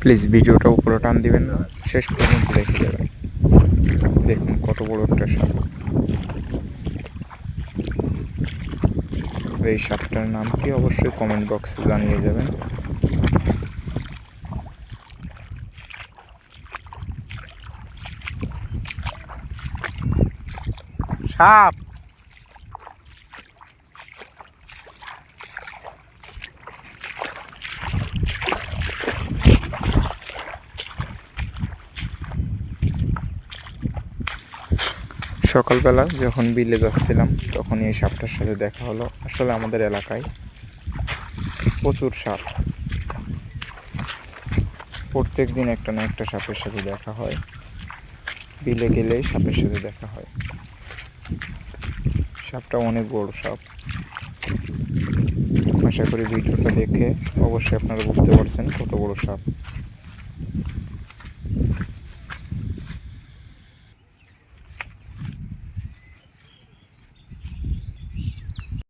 Please ভিডিওটা উপরে টান দিবেন না, শেষ পর্যন্ত দেখে যাবেন। দেখুন কত বড় একটা সাপ। এই সাপটার নাম কি অবশ্যই কমেন্ট বক্সে জানিয়ে যাবেন। সাপ সকালবেলা যখন বিলে যাচ্ছিলাম তখন এই সাপটার সাথে দেখা হলো। আসলে আমাদের এলাকায় প্রচুর সাপ, প্রত্যেক দিন একটা না একটা সাপের সাথে দেখা হয়। বিলে গেলেই সাপের সাথে দেখা হয়। সাপটা অনেক বড় সাপ। আশা করি ভিডিওটা দেখে অবশ্যই আপনারা বুঝতে পারছেন কত বড় সাপ।